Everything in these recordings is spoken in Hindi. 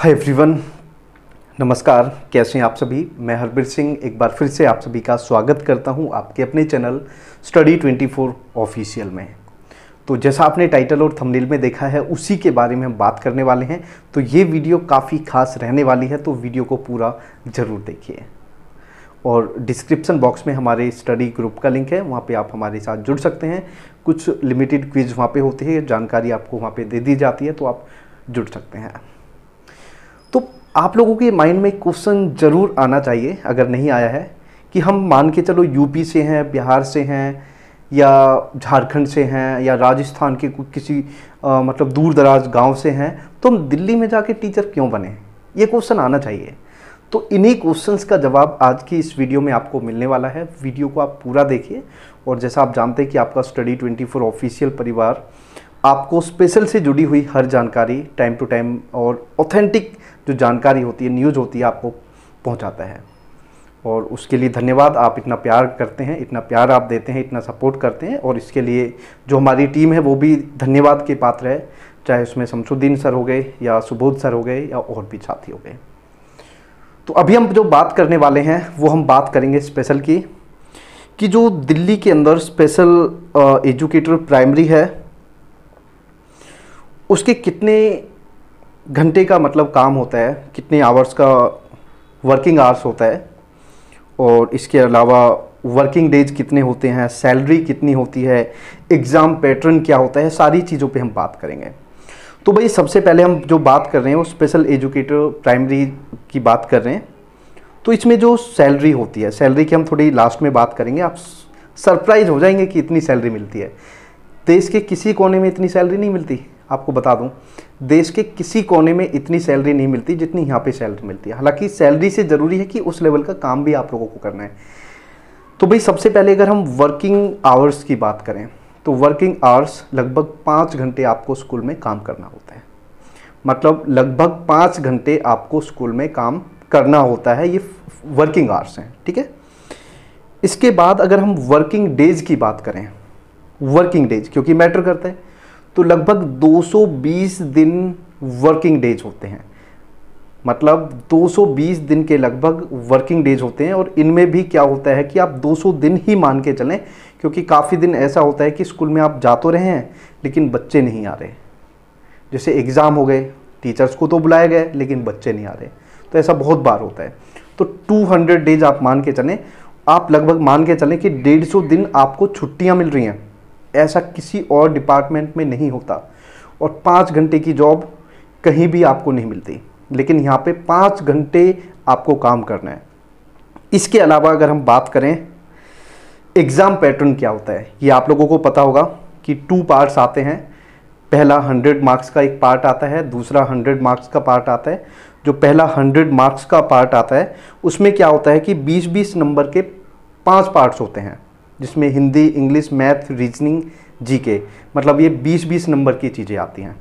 हाय एवरीवन, नमस्कार। कैसे हैं आप सभी। मैं हरबीर सिंह एक बार फिर से आप सभी का स्वागत करता हूं आपके अपने चैनल स्टडी 24 ऑफिशियल में। तो जैसा आपने टाइटल और थंबनेल में देखा है उसी के बारे में हम बात करने वाले हैं। तो ये वीडियो काफ़ी खास रहने वाली है, तो वीडियो को पूरा ज़रूर देखिए। और डिस्क्रिप्शन बॉक्स में हमारे स्टडी ग्रुप का लिंक है, वहाँ पे आप हमारे साथ जुड़ सकते हैं। कुछ लिमिटेड क्विज वहाँ पे होती है, जानकारी आपको वहाँ पे दे दी जाती है, तो आप जुड़ सकते हैं। तो आप लोगों के माइंड में क्वेश्चन ज़रूर आना चाहिए, अगर नहीं आया है, कि हम मान के चलो यूपी से हैं, बिहार से हैं, या झारखंड से हैं, या राजस्थान के किसी मतलब दूर दराज गांव से हैं, तो हम दिल्ली में जाके टीचर क्यों बने, ये क्वेश्चन आना चाहिए। तो इन्हीं क्वेश्चंस का जवाब आज की इस वीडियो में आपको मिलने वाला है। वीडियो को आप पूरा देखिए। और जैसा आप जानते हैं कि आपका स्टडी 24 ऑफिशियल परिवार आपको स्पेशल से जुड़ी हुई हर जानकारी टाइम टू टाइम और ऑथेंटिक जो जानकारी होती है, न्यूज़ होती है, आपको पहुंचाता है। और उसके लिए धन्यवाद। आप इतना प्यार करते हैं, इतना प्यार आप देते हैं, इतना सपोर्ट करते हैं, और इसके लिए जो हमारी टीम है वो भी धन्यवाद के पात्र है, चाहे उसमें शमसुद्दीन सर हो गए, या सुबोध सर हो गए, या और भी साथी हो गए। तो अभी हम जो बात करने वाले हैं वो हम बात करेंगे स्पेशल की, कि जो दिल्ली के अंदर स्पेशल एजुकेटर प्राइमरी है उसके कितने घंटे का मतलब काम होता है, कितने आवर्स का वर्किंग आवर्स होता है, और इसके अलावा वर्किंग डेज कितने होते हैं, सैलरी कितनी होती है, एग्ज़ाम पैटर्न क्या होता है, सारी चीज़ों पे हम बात करेंगे। तो भाई सबसे पहले हम जो बात कर रहे हैं वो स्पेशल एजुकेटर प्राइमरी की बात कर रहे हैं। तो इसमें जो सैलरी होती है, सैलरी की हम थोड़ी लास्ट में बात करेंगे। आप सरप्राइज हो जाएंगे कि इतनी सैलरी मिलती है। देश के किसी कोने में इतनी सैलरी नहीं मिलती। आपको बता दूं, देश के किसी कोने में इतनी सैलरी नहीं मिलती जितनी यहाँ पे सैलरी मिलती है। हालांकि सैलरी से ज़रूरी है कि उस लेवल का काम भी आप लोगों को करना है। तो भाई सबसे पहले अगर हम वर्किंग आवर्स की बात करें तो वर्किंग आवर्स लगभग 5 घंटे आपको स्कूल में काम करना होता है। मतलब लगभग 5 घंटे आपको स्कूल में काम करना होता है। ये वर्किंग आवर्स हैं, ठीक है। इसके बाद अगर हम वर्किंग डेज की बात करें, वर्किंग डेज क्योंकि मैटर करता है, तो लगभग 220 दिन वर्किंग डेज होते हैं। मतलब 220 दिन के लगभग वर्किंग डेज होते हैं। और इनमें भी क्या होता है कि आप 200 दिन ही मान के चलें, क्योंकि काफ़ी दिन ऐसा होता है कि स्कूल में आप जा तो रहे हैं लेकिन बच्चे नहीं आ रहे। जैसे एग्ज़ाम हो गए, टीचर्स को तो बुलाया गया लेकिन बच्चे नहीं आ रहे, तो ऐसा बहुत बार होता है। तो 200 डेज आप मान के चलें, आप लगभग मान के चलें कि 150 दिन आपको छुट्टियाँ मिल रही हैं। ऐसा किसी और डिपार्टमेंट में नहीं होता। और 5 घंटे की जॉब कहीं भी आपको नहीं मिलती, लेकिन यहाँ पे 5 घंटे आपको काम करना है। इसके अलावा अगर हम बात करें एग्ज़ाम पैटर्न क्या होता है, ये आप लोगों को पता होगा कि 2 पार्ट्स आते हैं। पहला 100 मार्क्स का एक पार्ट आता है, दूसरा 100 मार्क्स का पार्ट आता है। जो पहला 100 मार्क्स का पार्ट आता है उसमें क्या होता है कि 20-20 नंबर के 5 पार्ट्स होते हैं, जिसमें Hindi, English, math, reasoning, GK, मतलब ये 20-20 नंबर की चीज़ें आती हैं।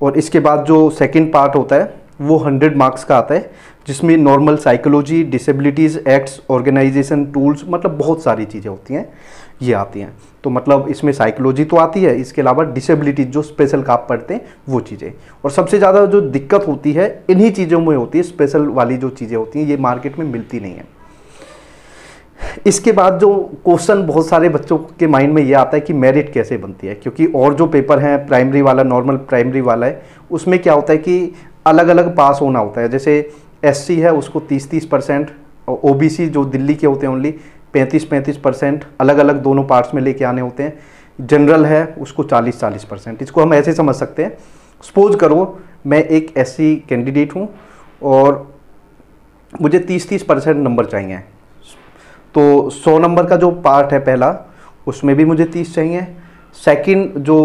और इसके बाद जो सेकंड पार्ट होता है वो 100 मार्क्स का आता है, जिसमें normal psychology, disabilities, acts, organisation, tools, मतलब बहुत सारी चीज़ें होती हैं, ये आती हैं। तो मतलब इसमें साइकोलॉजी तो आती है, इसके अलावा डिसेबिलिटीज जो स्पेशल का आप पढ़ते हैं वो चीज़ें। और सबसे ज़्यादा जो दिक्कत होती है इन्हीं चीज़ों में होती है, स्पेशल वाली जो चीज़ें होती हैं ये मार्केट में मिलती नहीं है। इसके बाद जो क्वेश्चन बहुत सारे बच्चों के माइंड में ये आता है कि मेरिट कैसे बनती है, क्योंकि और जो पेपर हैं प्राइमरी वाला, नॉर्मल प्राइमरी वाला है, उसमें क्या होता है कि अलग अलग पास होना होता है। जैसे एससी है उसको 30-30%, और ओबीसी जो दिल्ली के होते हैं ओनली 35-35%, अलग अलग दोनों पार्ट्स में लेके आने होते हैं। जनरल है उसको 40-40%। इसको हम ऐसे समझ सकते हैं, सपोज करो मैं एक एससी कैंडिडेट हूँ और मुझे 30-30% नंबर चाहिए। तो 100 नंबर का जो पार्ट है पहला, उसमें भी मुझे 30 चाहिए। सेकंड जो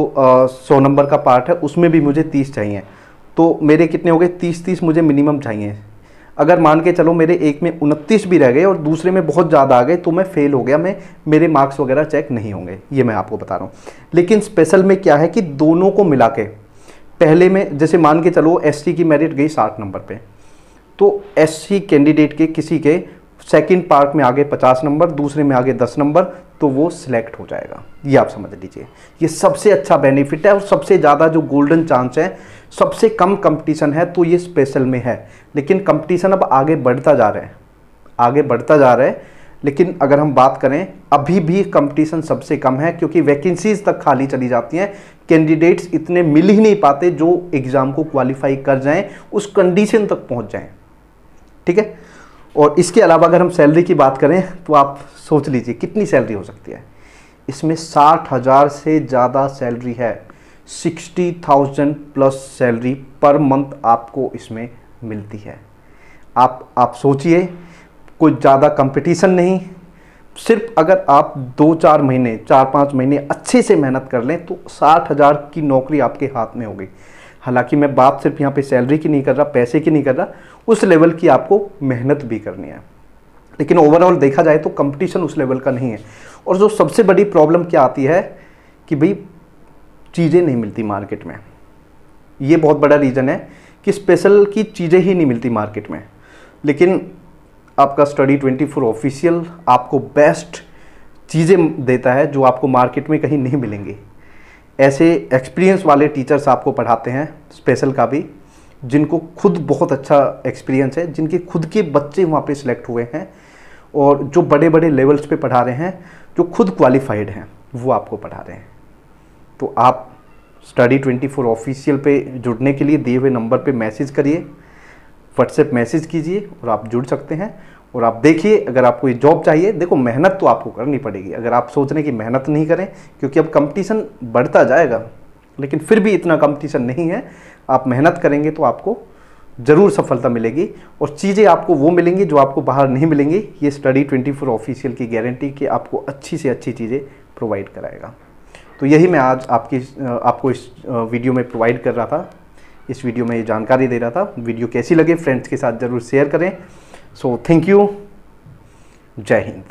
100 नंबर का पार्ट है उसमें भी मुझे 30 चाहिए। तो मेरे कितने हो गए, 30-30 मुझे मिनिमम चाहिए। अगर मान के चलो मेरे एक में 29 भी रह गए और दूसरे में बहुत ज़्यादा आ गए तो मैं फेल हो गया, मेरे मार्क्स वगैरह चेक नहीं होंगे, ये मैं आपको बता रहा हूँ। लेकिन स्पेशल में क्या है कि दोनों को मिला के पहले में, जैसे मान के चलो एससी की मेरिट गई 60 नंबर पे, तो एससी कैंडिडेट के किसी के सेकंड पार्ट में आगे 50 नंबर, दूसरे में आगे 10 नंबर, तो वो सिलेक्ट हो जाएगा। ये आप समझ लीजिए, ये सबसे अच्छा बेनिफिट है और सबसे ज़्यादा जो गोल्डन चांस है सबसे कम कंपटीशन है तो ये स्पेशल में है, लेकिन कंपटीशन अब आगे बढ़ता जा रहा है, आगे बढ़ता जा रहा है। लेकिन अगर हम बात करें, अभी भी कंपटीशन सबसे कम है, क्योंकि वैकेंसीज तक खाली चली जाती हैं, कैंडिडेट्स इतने मिल ही नहीं पाते जो एग्ज़ाम को क्वालिफाई कर जाएं, उस कंडीशन तक पहुंच जाएं। ठीक है। और इसके अलावा अगर हम सैलरी की बात करें तो आप सोच लीजिए कितनी सैलरी हो सकती है। इसमें 60,000 से ज़्यादा सैलरी है, 60,000 प्लस सैलरी पर मंथ आपको इसमें मिलती है। आप सोचिए, कोई ज़्यादा कंपटीशन नहीं, सिर्फ अगर आप 2-4 महीने 4-5 महीने अच्छे से मेहनत कर लें तो 60,000 की नौकरी आपके हाथ में होगी। हालांकि मैं बात सिर्फ यहाँ पे सैलरी की नहीं कर रहा, पैसे की नहीं कर रहा, उस लेवल की आपको मेहनत भी करनी है। लेकिन ओवरऑल देखा जाए तो कंपटीशन उस लेवल का नहीं है। और जो सबसे बड़ी प्रॉब्लम क्या आती है कि भाई चीज़ें नहीं मिलती मार्केट में। ये बहुत बड़ा रीज़न है कि स्पेशल की चीज़ें ही नहीं मिलती मार्केट में। लेकिन आपका स्टडी 24 ऑफिशियल आपको बेस्ट चीज़ें देता है जो आपको मार्केट में कहीं नहीं मिलेंगी। ऐसे एक्सपीरियंस वाले टीचर्स आपको पढ़ाते हैं, स्पेशल का भी, जिनको खुद बहुत अच्छा एक्सपीरियंस है, जिनके खुद के बच्चे वहाँ पे सिलेक्ट हुए हैं और जो बड़े बड़े लेवल्स पे पढ़ा रहे हैं, जो खुद क्वालिफाइड हैं, वो आपको पढ़ा रहे हैं। तो आप स्टडी 24 ऑफिशियल पे जुड़ने के लिए दिए हुए नंबर पे मैसेज करिए, व्हाट्सएप मैसेज कीजिए और आप जुड़ सकते हैं। और आप देखिए, अगर आपको ये जॉब चाहिए, देखो मेहनत तो आपको करनी पड़ेगी। अगर आप सोच रहे हैं कि मेहनत नहीं करें, क्योंकि अब कंपटीशन बढ़ता जाएगा, लेकिन फिर भी इतना कंपटीशन नहीं है, आप मेहनत करेंगे तो आपको ज़रूर सफलता मिलेगी और चीज़ें आपको वो मिलेंगी जो आपको बाहर नहीं मिलेंगी। ये स्टडी 24 ऑफिशियल की गारंटी कि आपको अच्छी से अच्छी चीज़ें प्रोवाइड कराएगा। तो यही मैं आज आपको इस वीडियो में प्रोवाइड कर रहा था, इस वीडियो में ये जानकारी दे रहा था। वीडियो कैसी लगे फ्रेंड्स के साथ ज़रूर शेयर करें। सो थैंक यू, जय हिंद।